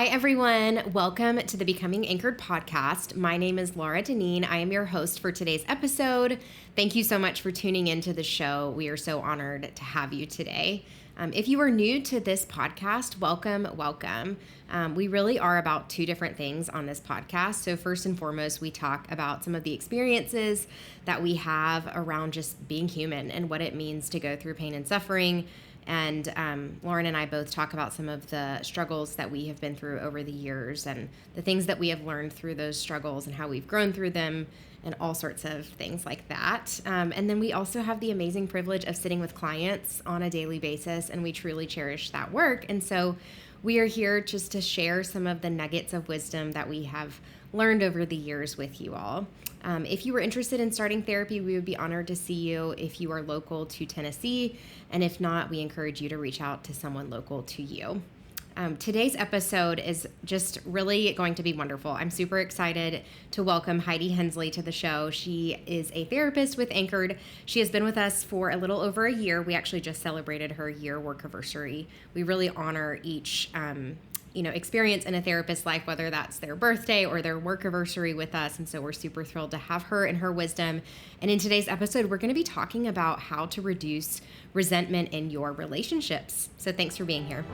Hi, everyone. Welcome to the Becoming Anchored podcast. My name is Laura Deneen. I am your host for today's episode. Thank you so much for tuning into the show. We are so honored to have you today. If you are new to this podcast, welcome. We really are about two different things on this podcast. So first and foremost, we talk about some of the experiences that we have around just being human and what it means to go through pain and suffering. And Lauren and I both talk about some of the struggles that we have been through over the years and the things that we have learned through those struggles and how we've grown through them and all sorts of things like that. And then we also have the amazing privilege of sitting with clients on a daily basis, and we truly cherish that work. And so we are here just to share some of the nuggets of wisdom that we have learned over the years with you all. If you were interested in starting therapy, we would be honored to see you if you are local to Tennessee. And if not, we encourage you to reach out to someone local to you. Today's episode is just really going to be wonderful. I'm super excited to welcome Heidi Hensley to the show. She is a therapist with Anchored. She has been with us for a little over a year. We actually just celebrated her year work anniversary. We really honor each experience in a therapist's life, whether that's their birthday or their work anniversary with us. And so we're super thrilled to have her and her wisdom. And in today's episode, we're going to be talking about how to reduce resentment in your relationships. So thanks for being here.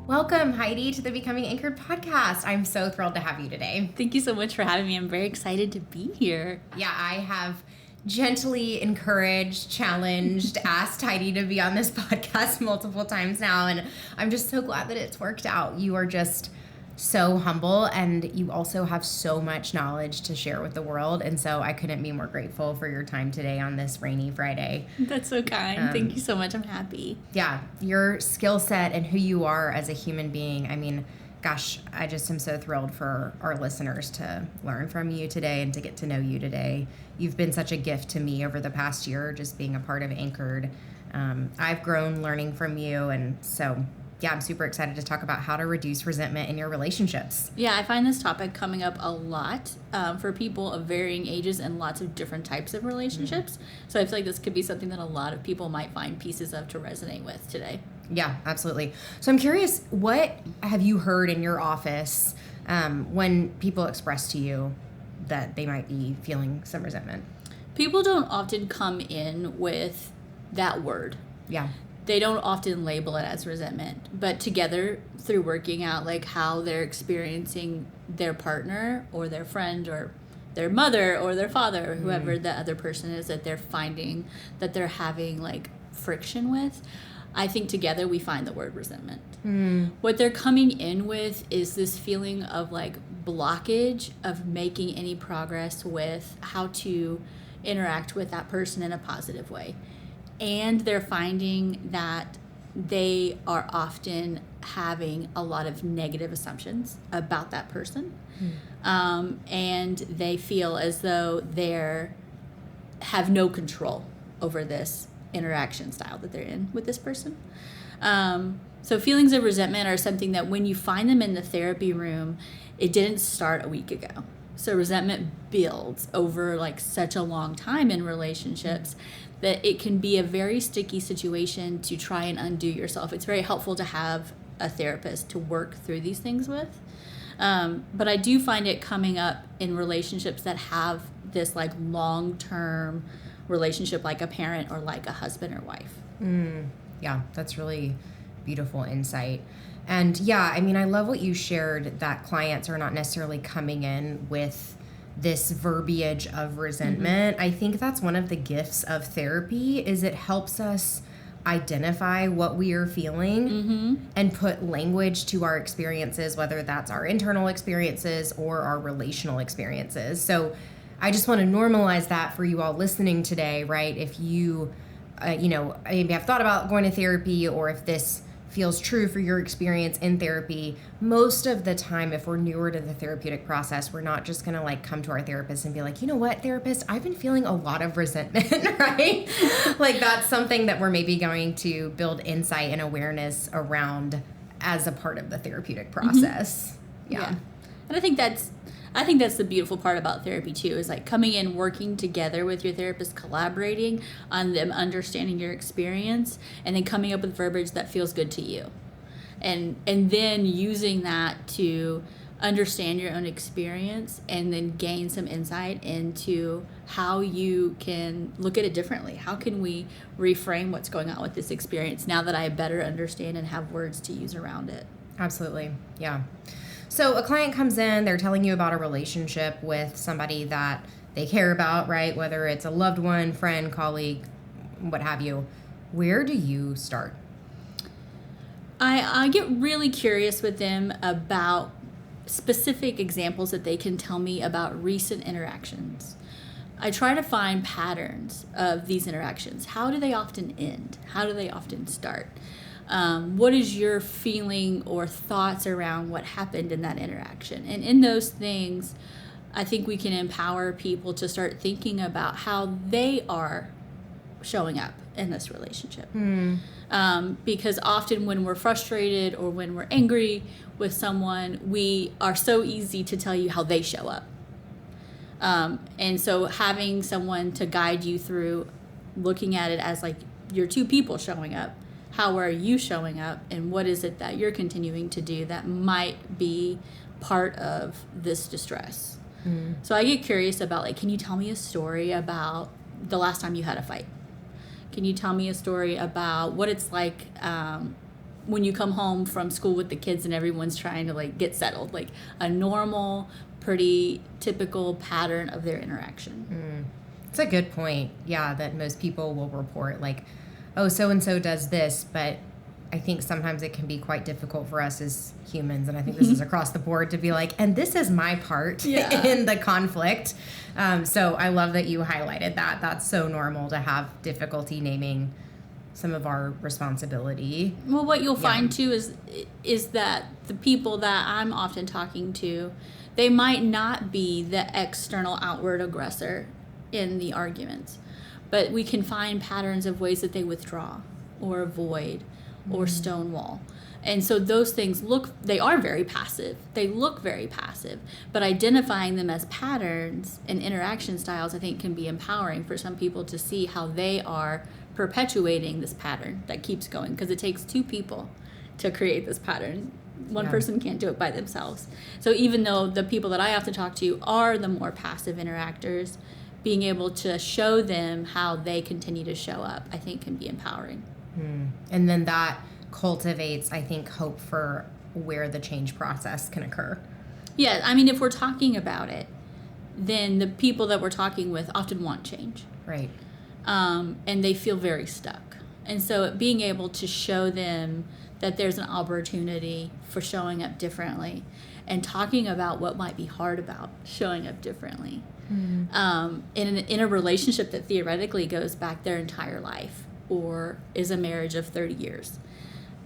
Welcome, Heidi, to the Becoming Anchored podcast. I'm so thrilled to have you today. Thank you so much for having me. I'm very excited to be here. Yeah, I have gently encouraged, challenged, asked Heidi to be on this podcast multiple times now, and I'm just so glad that it's worked out. You are just so humble, and you also have so much knowledge to share with the world, and so I couldn't be more grateful for your time today on this rainy Friday. That's so kind. Thank you so much. I'm happy. Yeah, your skill set and who you are as a human being, I mean, gosh, I just am so thrilled for our listeners to learn from you today and to get to know you today. You've been such a gift to me over the past year, just being a part of Anchored. I've grown learning from you, and so yeah, I'm super excited to talk about how to reduce resentment in your relationships. Yeah, I find this topic coming up a lot for people of varying ages and lots of different types of relationships. So I feel like this could be something that a lot of people might find pieces of to resonate with today. Yeah, absolutely. So I'm curious, what have you heard in your office when people express to you that they might be feeling some resentment? People don't often come in with that word. Yeah. They don't often label it as resentment, but together through working out like how they're experiencing their partner or their friend or their mother or their father or whoever the other person is that they're finding that they're having like friction with, I think together we find the word resentment. What they're coming in with is this feeling of like blockage of making any progress with how to interact with that person in a positive way. And they're finding that they are often having a lot of negative assumptions about that person. And they feel as though they have no control over this interaction style that they're in with this person. So feelings of resentment are something that when you find them in the therapy room, it didn't start a week ago. So resentment builds over like such a long time in relationships that it can be a very sticky situation to try and undo yourself. It's very helpful to have a therapist to work through these things with. But I do find it coming up in relationships that have this like long-term relationship like a parent or like a husband or wife. Yeah, that's really beautiful insight. And yeah, I mean, I love what you shared that clients are not necessarily coming in with this verbiage of resentment. I think that's one of the gifts of therapy is it helps us identify what we are feeling and put language to our experiences, whether that's our internal experiences or our relational experiences. So I just want to normalize that for you all listening today, right? If you, maybe have thought about going to therapy or if this feels true for your experience in therapy, most of the time, if we're newer to the therapeutic process, we're not just going to like come to our therapist and be like, you know what, therapist, I've been feeling a lot of resentment, right? Like that's something that we're maybe going to build insight and awareness around as a part of the therapeutic process. Yeah. And I think that's the beautiful part about therapy too, is like coming in, working together with your therapist, collaborating on them understanding your experience, and then coming up with verbiage that feels good to you. And then using that to understand your own experience and then gain some insight into how you can look at it differently. How can we reframe what's going on with this experience now that I better understand and have words to use around it? Absolutely. Yeah. So a client comes in, they're telling you about a relationship with somebody that they care about, right? Whether it's a loved one, friend, colleague, what have you. Where do you start? I get really curious with them about specific examples that they can tell me about recent interactions. I try to find patterns of these interactions. How do they often end? How do they often start? What is your feeling or thoughts around what happened in that interaction? And in those things, I think we can empower people to start thinking about how they are showing up in this relationship. Because often when we're frustrated or when we're angry with someone, we are so easy to tell you how they show up. And so having someone to guide you through looking at it as like you're two people showing up. How are you showing up, and what is it that you're continuing to do that might be part of this distress? So I get curious about, like, can you tell me a story about the last time you had a fight? Can you tell me a story about what it's like when you come home from school with the kids and everyone's trying to, like, get settled? Like, a normal, pretty typical pattern of their interaction. It's a good point. Yeah, that most people will report, like, oh, so-and-so does this, but I think sometimes it can be quite difficult for us as humans, and I think this is across the board, to be like, and this is my part in the conflict. So I love that you highlighted that. That's so normal to have difficulty naming some of our responsibility. Well, what you'll find too is that the people that I'm often talking to, they might not be the external outward aggressor in the arguments, but we can find patterns of ways that they withdraw or avoid or stonewall. And so those things they are very passive. They look very passive, but identifying them as patterns and interaction styles, I think, can be empowering for some people to see how they are perpetuating this pattern that keeps going, because it takes two people to create this pattern. One person can't do it by themselves. So even though the people that I have to talk to are the more passive interactors, being able to show them how they continue to show up, I think, can be empowering. And then that cultivates, I think, hope for where the change process can occur. Yeah, I mean, if we're talking about it, then the people that we're talking with often want change. Right. And they feel very stuck. And so being able to show them that there's an opportunity for showing up differently and talking about what might be hard about showing up differently. In a relationship that theoretically goes back their entire life or is a marriage of 30 years.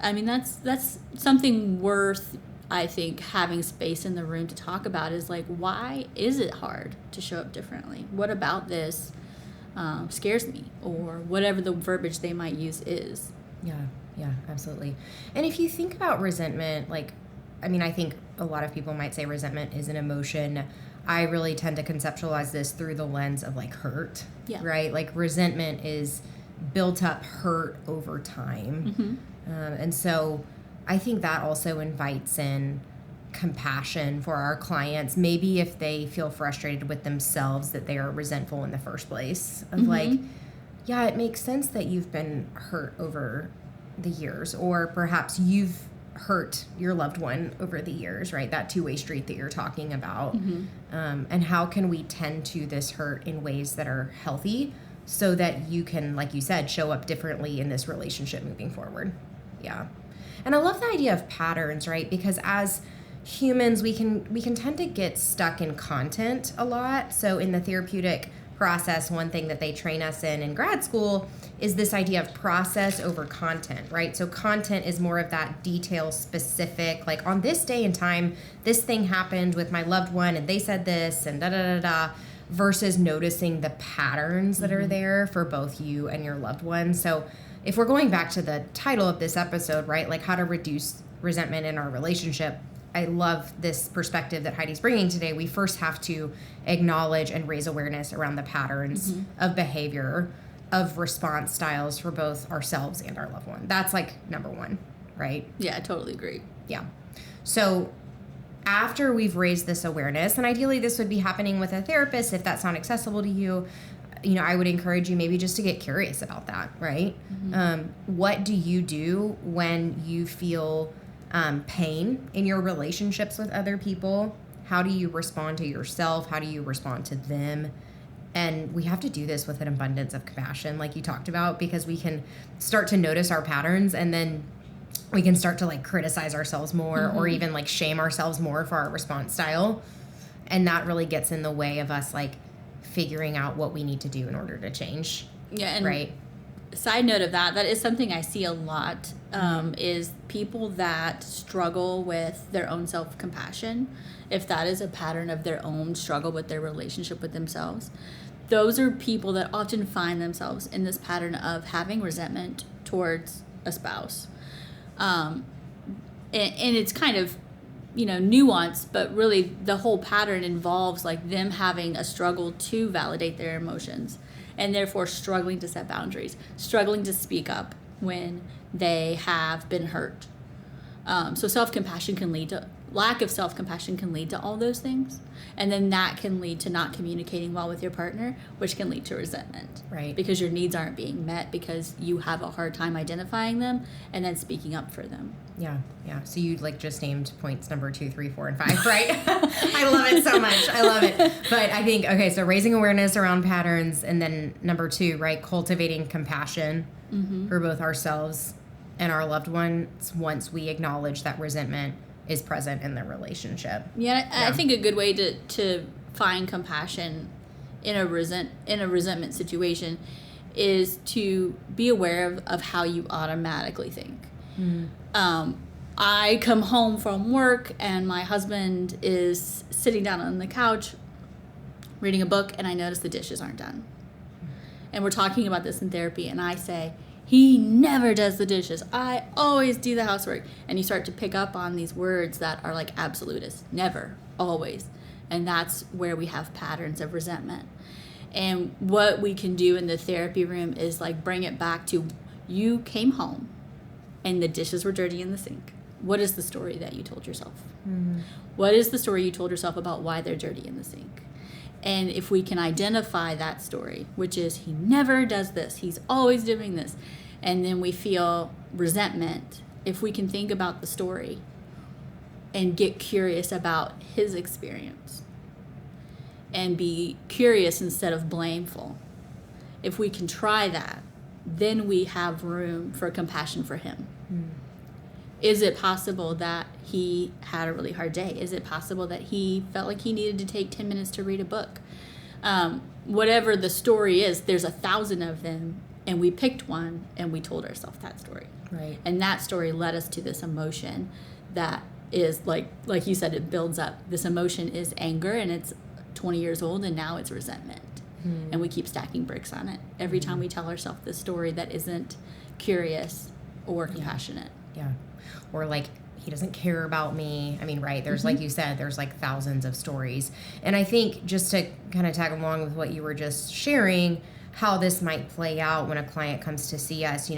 I mean, that's something worth, I think, having space in the room to talk about, is like, why is it hard to show up differently? What about this scares me? Or whatever the verbiage they might use is. Yeah, absolutely. And if you think about resentment, like, I mean, I think a lot of people might say resentment is an emotion. I really tend to conceptualize this through the lens of, like, hurt, right? Like, resentment is built up hurt over time. And so I think that also invites in compassion for our clients, maybe if they feel frustrated with themselves that they are resentful in the first place, of like, yeah, it makes sense that you've been hurt over the years, or perhaps you've hurt your loved one over the years, right? That two-way street that you're talking about. And how can we tend to this hurt in ways that are healthy so that you can, like you said, show up differently in this relationship moving forward? Yeah. And I love the idea of patterns, right? Because as humans, we can tend to get stuck in content a lot. So in the therapeutic process, one thing that they train us in grad school is this idea of process over content, right? So content is more of that detail specific, like, on this day and time, this thing happened with my loved one and they said this and da-da-da-da, versus noticing the patterns that are there for both you and your loved one. So if we're going back to the title of this episode, right, like how to reduce resentment in our relationship, I love this perspective that Heidi's bringing today. We first have to acknowledge and raise awareness around the patterns of behavior, of response styles for both ourselves and our loved one. That's like number one, right? Yeah, I totally agree. Yeah. So after we've raised this awareness, and ideally this would be happening with a therapist if that's not accessible to you, I would encourage you maybe just to get curious about that, right? What do you do when you feel pain in your relationships with other people? How do you respond to yourself? How do you respond to them? And we have to do this with an abundance of compassion, like you talked about, because we can start to notice our patterns, and then we can start to like criticize ourselves more or even like shame ourselves more for our response style. And that really gets in the way of us like figuring out what we need to do in order to change. Yeah. And right. Side note of that is something I see a lot, is people that struggle with their own self-compassion. If that is a pattern of their own struggle with their relationship with themselves, those are people that often find themselves in this pattern of having resentment towards a spouse. And it's kind of, nuanced, but really the whole pattern involves like them having a struggle to validate their emotions, and therefore struggling to set boundaries, struggling to speak up when they have been hurt. So lack of self-compassion can lead to all those things. And then that can lead to not communicating well with your partner, which can lead to resentment. Right. Because your needs aren't being met because you have a hard time identifying them and then speaking up for them. Yeah. Yeah. So you like just named points number 2, 3, 4, and 5, right? I love it so much. I love it. But I think, okay, so raising awareness around patterns, and then number 2, right? Cultivating compassion for both ourselves and our loved ones once we acknowledge that resentment is present in the relationship. Yeah. I think a good way to find compassion in a resentment situation is to be aware of how you automatically think. I come home from work and my husband is sitting down on the couch reading a book, and I notice the dishes aren't done. And we're talking about this in therapy, and I say, he never does the dishes. I always do the housework. And you start to pick up on these words that are like absolutist. Never, always. And that's where we have patterns of resentment. And what we can do in the therapy room is like bring it back to, you came home and the dishes were dirty in the sink. What is the story that you told yourself? What is the story you told yourself about why they're dirty in the sink? And if we can identify that story, which is he never does this, he's always doing this, and then we feel resentment, if we can think about the story and get curious about his experience and be curious instead of blameful, if we can try that, then we have room for compassion for him. Is it possible that he had a really hard day? Is it possible that he felt like he needed to take 10 minutes to read a book? Whatever the story is, there's 1,000 of them, and we picked one and we told ourselves that story. Right. And that story led us to this emotion that is like you said, it builds up. This emotion is anger, and it's 20 years old, and now it's resentment. And we keep stacking bricks on it every time we tell ourselves this story that isn't curious or compassionate. Yeah. Or like, he doesn't care about me. I mean, right, there's like you said, there's like thousands of stories. And I think just to kind of tag along with what you were just sharing, how this might play out when a client comes to see us,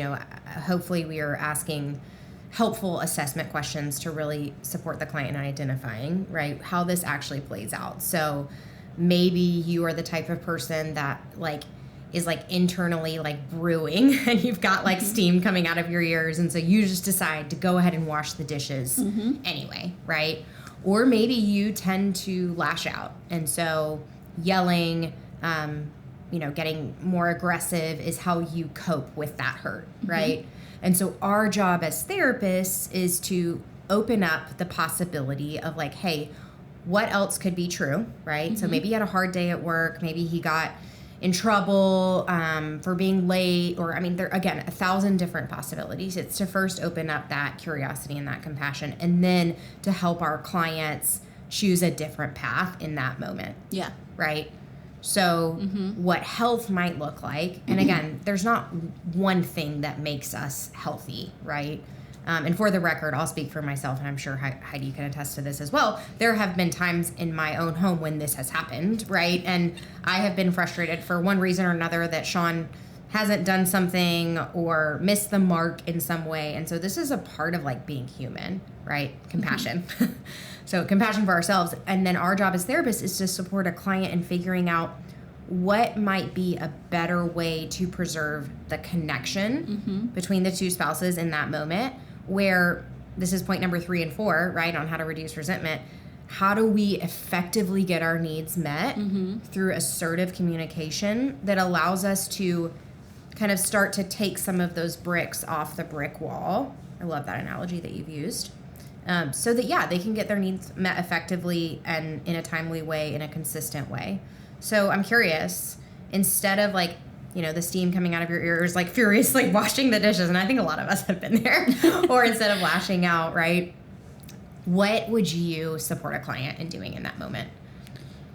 hopefully we are asking helpful assessment questions to really support the client in identifying, right, how this actually plays out. So maybe you are the type of person that like is like internally like brewing, and you've got like steam coming out of your ears, and so you just decide to go ahead and wash the dishes anyway, right? Or maybe you tend to lash out, and so yelling, getting more aggressive is how you cope with that hurt, right? And so our job as therapists is to open up the possibility of like, hey, what else could be true, right? So maybe he had a hard day at work, maybe he got in trouble for being late, or there are, again, 1,000 different possibilities. It's to first open up that curiosity and that compassion, and then to help our clients choose a different path in that moment. Yeah. Right? So what health might look like, and again, there's not one thing that makes us healthy, right? And for the record, I'll speak for myself, and I'm sure Heidi can attest to this as well. There have been times in my own home when this has happened, right? And I have been frustrated for one reason or another that Sean hasn't done something or missed the mark in some way. And so this is a part of like being human, right? Compassion. So compassion for ourselves. And then our job as therapists is to support a client in figuring out what might be a better way to preserve the connection between the two spouses in that moment, where this is point number 3 and 4, right, on how to reduce resentment. How do we effectively get our needs met through assertive communication that allows us to kind of start to take some of those bricks off the brick wall? I love that analogy that you've used. So that, yeah, they can get their needs met effectively and in a timely way, in a consistent way. So I'm curious, instead of like, you know, the steam coming out of your ears, like furiously washing the dishes, and I think a lot of us have been there, or instead of lashing out, right? What would you support a client in doing in that moment?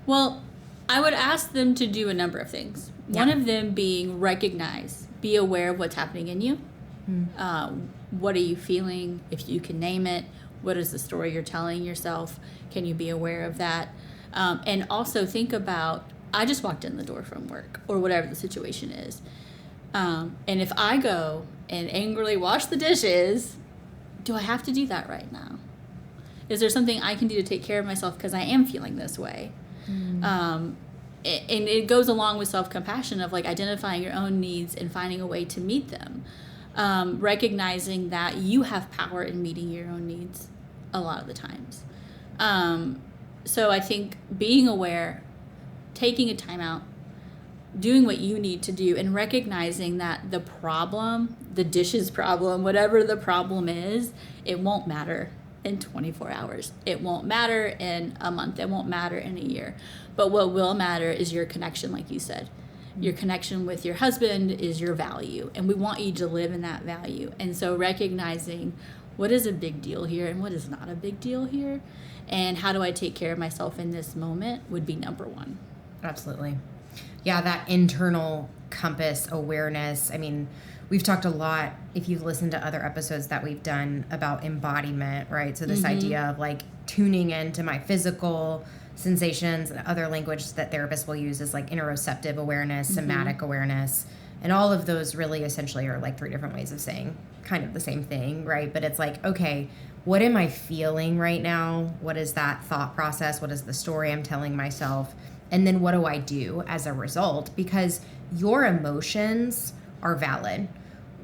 Well, I would ask them to do a number of things. Yeah. One of them being recognize, be aware of what's happening in you. What are you feeling? If you can name it, what is the story you're telling yourself? Can you be aware of that? And also think about, I just walked in the door from work or whatever the situation is. And if I go and angrily wash the dishes, do I have to do that right now? Is there something I can do to take care of myself because I am feeling this way? And it goes along with self-compassion of like identifying your own needs and finding a way to meet them. Recognizing that you have power in meeting your own needs a lot of the times. So I think being aware, taking a time out, doing what you need to do, and recognizing that the problem, the dishes problem, whatever the problem is, it won't matter in 24 hours. It won't matter in a month. It won't matter in a year. But what will matter is your connection, like you said. Your connection with your husband is your value, and we want you to live in that value. And so recognizing what is a big deal here and what is not a big deal here, and how do I take care of myself in this moment would be number one. Absolutely. Yeah, that internal compass awareness. I mean, we've talked a lot, if you've listened to other episodes that we've done, about embodiment, right? So this idea of like tuning into my physical sensations, and other language that therapists will use is like interoceptive awareness, somatic awareness, and all of those really essentially are like 3 different ways of saying kind of the same thing, right? But it's like, okay, what am I feeling right now? What is that thought process? What is the story I'm telling myself? And then what do I do as a result? Because your emotions are valid.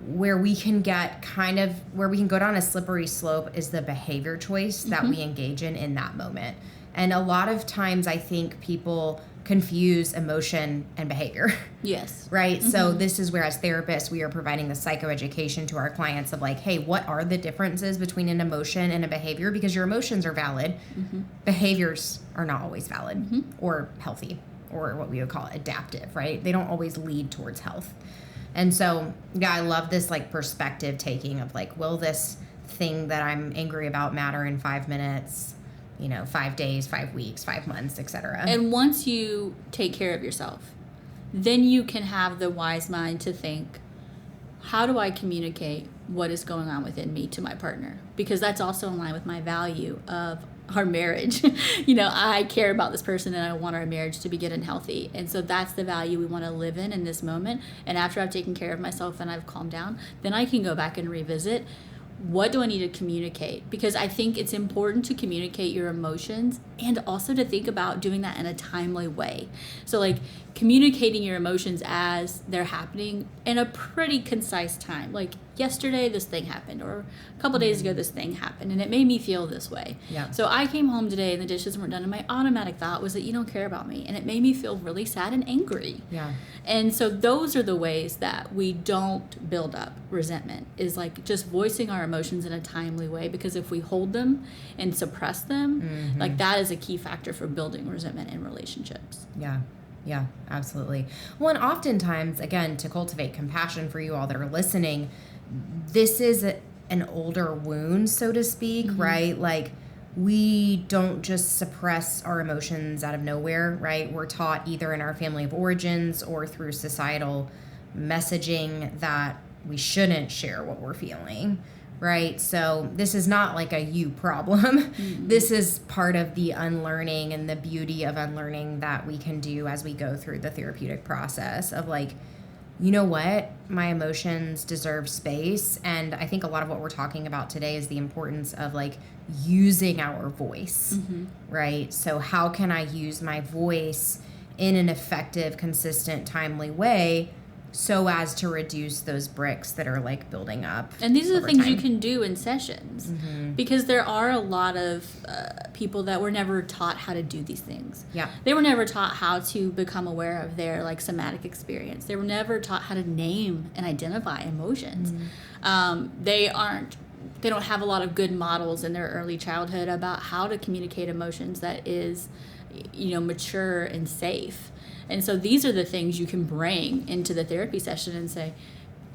Where we can go down a slippery slope is the behavior choice that we engage in that moment. And a lot of times I think people confuse emotion and behavior. Yes. Right? So this is where, as therapists, we are providing the psychoeducation to our clients of like, hey, what are the differences between an emotion and a behavior? Because your emotions are valid. Behaviors are not always valid or healthy, or what we would call adaptive, right? They don't always lead towards health. And so, yeah, I love this like perspective taking of like, will this thing that I'm angry about matter in 5 minutes? 5 days, 5 weeks, 5 months, etc. And once you take care of yourself, then you can have the wise mind to think, how do I communicate what is going on within me to my partner? Because that's also in line with my value of our marriage. I care about this person and I want our marriage to be good and healthy. And so that's the value we want to live in this moment. And after I've taken care of myself and I've calmed down, then I can go back and revisit, what do I need to communicate? Because I think it's important to communicate your emotions and also to think about doing that in a timely way. So like communicating your emotions as they're happening in a pretty concise time. Like yesterday this thing happened, or a couple days ago this thing happened, and it made me feel this way. Yeah. So I came home today and the dishes weren't done, and my automatic thought was that you don't care about me, and it made me feel really sad and angry. Yeah. And so those are the ways that we don't build up resentment, is like just voicing our emotions in a timely way, because if we hold them and suppress them, like that is a key factor for building resentment in relationships. Yeah, absolutely. Well, and oftentimes, again, to cultivate compassion for you all that are listening, this is an older wound, so to speak, right? Like, we don't just suppress our emotions out of nowhere, right? We're taught either in our family of origins or through societal messaging that we shouldn't share what we're feeling, right? So this is not like a you problem. This is part of the unlearning and the beauty of unlearning that we can do as we go through the therapeutic process of like, you know what, my emotions deserve space. And I think a lot of what we're talking about today is the importance of like using our voice, right? So how can I use my voice in an effective, consistent, timely way so as to reduce those bricks that are like building up? And these are the over things time. you can do in sessions, because there are a lot of people that were never taught how to do these things. Yeah. They were never taught how to become aware of their like somatic experience. They were never taught how to name and identify emotions. They don't have a lot of good models in their early childhood about how to communicate emotions that is, mature and safe. And so these are the things you can bring into the therapy session and say,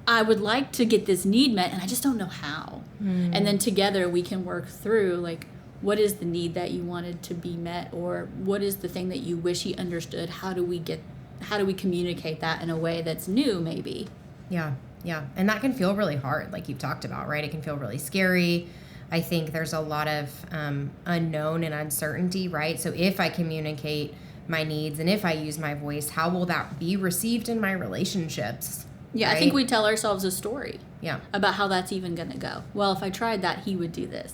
I would like to get this need met, and I just don't know how. And then together we can work through, like, what is the need that you wanted to be met, or what is the thing that you wish he understood? How do we communicate that in a way that's new, maybe? Yeah. And that can feel really hard, like you've talked about, right? It can feel really scary. I think there's a lot of unknown and uncertainty, right? So if I communicate my needs and if I use my voice, how will that be received in my relationships? Yeah, right? I think we tell ourselves a story Yeah. about how that's even going to go. Well, if I tried that, he would do this.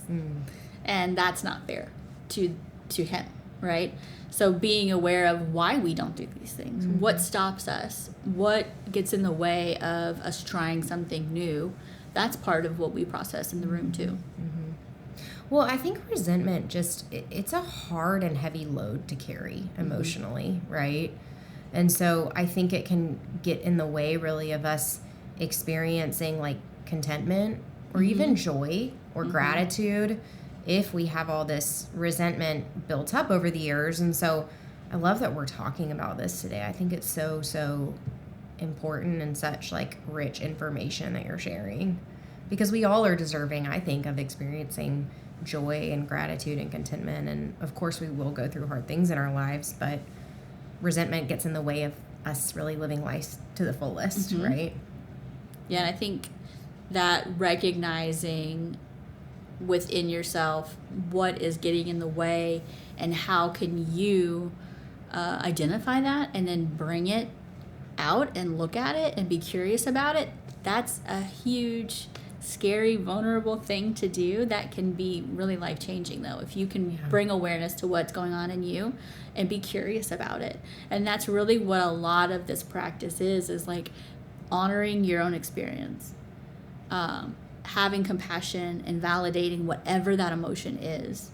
And that's not fair to him, right? So being aware of why we don't do these things, what stops us, what gets in the way of us trying something new, that's part of what we process in the room too. Well, I think resentment it's a hard and heavy load to carry emotionally, right? And so I think it can get in the way really of us experiencing like contentment or even joy or gratitude if we have all this resentment built up over the years. And so I love that we're talking about this today. I think it's so important and such like rich information that you're sharing, because we all are deserving, I think, of experiencing joy and gratitude and contentment. And of course we will go through hard things in our lives, but resentment gets in the way of us really living life to the fullest, right? Yeah, and I think that recognizing within yourself what is getting in the way and how can you identify that and then bring it out and look at it and be curious about it, that's a huge, scary, vulnerable thing to do that can be really life-changing, though, if you can bring awareness to what's going on in you and be curious about it. And that's really what a lot of this practice is like honoring your own experience, having compassion and validating whatever that emotion is,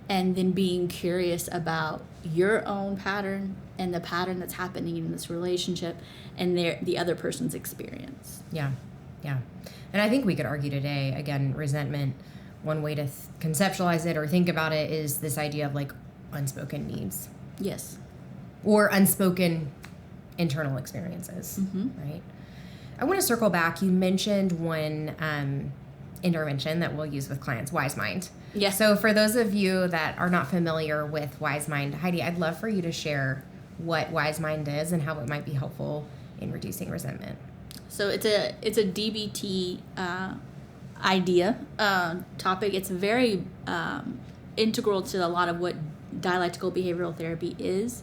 and then being curious about your own pattern and the pattern that's happening in this relationship and the other person's experience. Yeah. And I think we could argue today, again, resentment, one way to conceptualize it or think about it is this idea of like unspoken needs. Yes. Or unspoken internal experiences, right? I want to circle back. You mentioned one intervention that we'll use with clients, Wise Mind. Yes. So for those of you that are not familiar with Wise Mind, Heidi, I'd love for you to share what Wise Mind is and how it might be helpful in reducing resentment. So it's a DBT topic. It's very integral to a lot of what dialectical behavioral therapy is,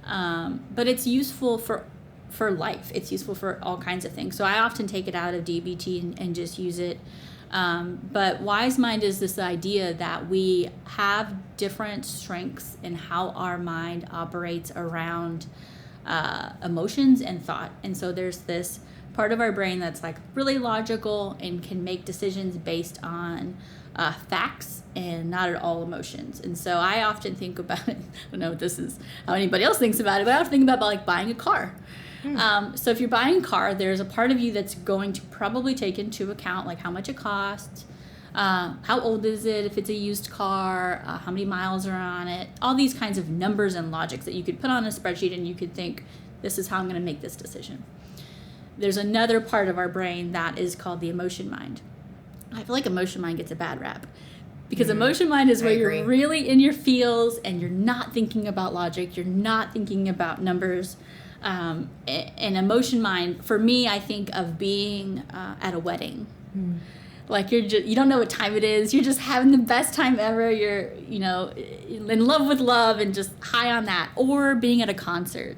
but it's useful for life. It's useful for all kinds of things. So I often take it out of DBT and just use it. But Wise Mind is this idea that we have different strengths in how our mind operates around emotions and thought. And so there's this part of our brain that's like really logical and can make decisions based on facts and not at all emotions. And so I often think about it, I don't know if this is how anybody else thinks about it, but I often think about like buying a car. So if you're buying a car, there's a part of you that's going to probably take into account like how much it costs, how old is it, if it's a used car, how many miles are on it, all these kinds of numbers and logics that you could put on a spreadsheet and you could think, this is how I'm going to make this decision. There's another part of our brain that is called the emotion mind. I feel like emotion mind gets a bad rap because emotion mind is where you're really in your feels and you're not thinking about logic, you're not thinking about numbers. And emotion mind, for me, I think of being at a wedding. Like you don't know what time it is. You're just having the best time ever. You're, in love with love and just high on that. Or being at a concert.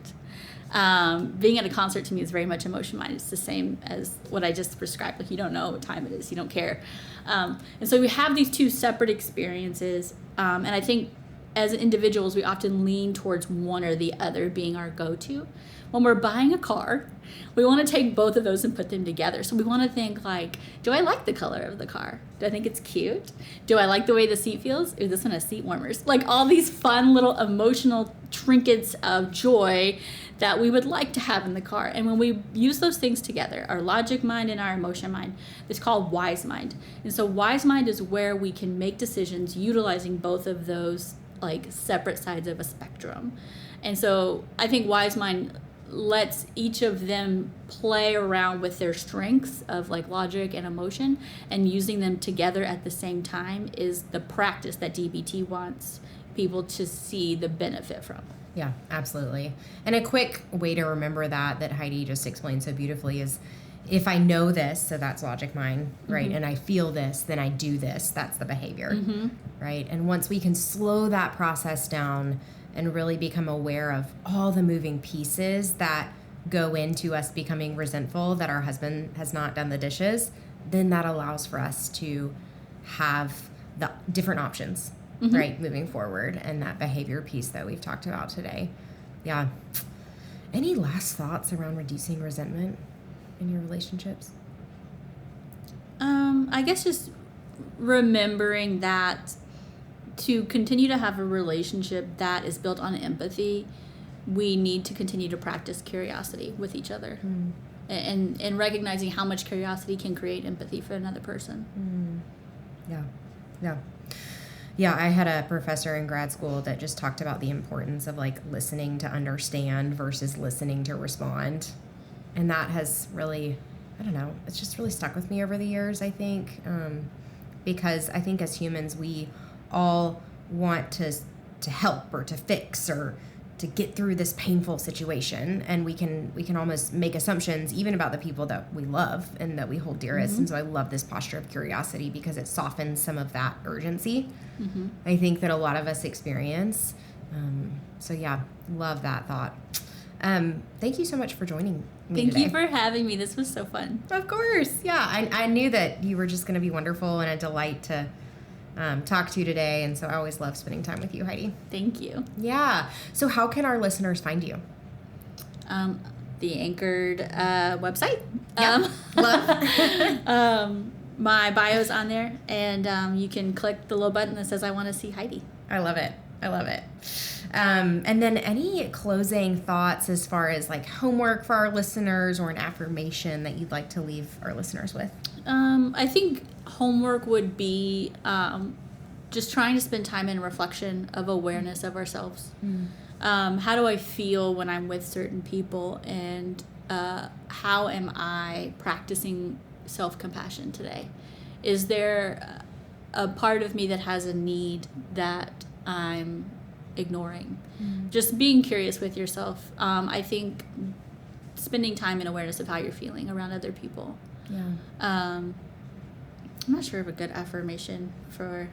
Being at a concert to me is very much emotion mind. It's the same as what I just described. Like, you don't know what time it is. You don't care. And so we have these two separate experiences. And I think as individuals, we often lean towards one or the other being our go-to. When we're buying a car, we want to take both of those and put them together. So we want to think like, do I like the color of the car? Do I think it's cute? Do I like the way the seat feels? Ooh, this one has seat warmers. Like all these fun little emotional trinkets of joy that we would like to have in the car. And when we use those things together, our logic mind and our emotion mind, it's called wise mind. And so wise mind is where we can make decisions utilizing both of those like separate sides of a spectrum. And so I think wise mind lets each of them play around with their strengths of like logic and emotion, and using them together at the same time is the practice that DBT wants people to see the benefit from. Yeah, absolutely. And a quick way to remember that Heidi just explained so beautifully is, if I know this, so that's logic mind, right? And I feel this, then I do this. That's the behavior, right? And once we can slow that process down and really become aware of all the moving pieces that go into us becoming resentful that our husband has not done the dishes, then that allows for us to have the different options, right, moving forward, and that behavior piece that we've talked about today. Yeah. Any last thoughts around reducing resentment in your relationships? I guess just remembering that to continue to have a relationship that is built on empathy, we need to continue to practice curiosity with each other, and recognizing how much curiosity can create empathy for another person. Yeah, I had a professor in grad school that just talked about the importance of like listening to understand versus listening to respond. And that has really, I don't know, it's just really stuck with me over the years, I think, because I think as humans, we all want to help or to fix or to get through this painful situation, and we can almost make assumptions even about the people that we love and that we hold dearest. And so I love this posture of curiosity because it softens some of that urgency. I think that a lot of us experience. So yeah, love that thought. Thank you so much for joining me Thank today. you for having me. This was so fun. Of course. Yeah, I knew that you were just going to be wonderful and a delight to talk to you today. And so I always love spending time with you, Heidi. Thank you. Yeah. So how can our listeners find you? The Anchored website. Yeah. Love. My bio's on there, and you can click the little button that says I want to see Heidi. I love it. And then any closing thoughts as far as like homework for our listeners or an affirmation that you'd like to leave our listeners with? I think homework would be just trying to spend time in reflection of awareness of ourselves. How do I feel when I'm with certain people, and how am I practicing self-compassion today? Is there a part of me that has a need that I'm ignoring? Just being curious with yourself. I think spending time in awareness of how you're feeling around other people. I'm not sure of a good affirmation for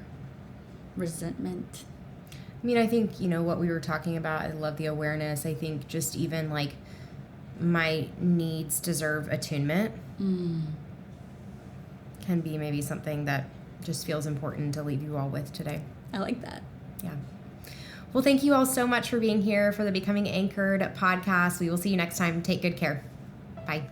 resentment. I mean, I think, what we were talking about, I love the awareness. I think just even like my needs deserve attunement can be maybe something that just feels important to leave you all with today. I like that. Yeah. Well, thank you all so much for being here for the Becoming Anchored podcast. We will see you next time. Take good care. Bye.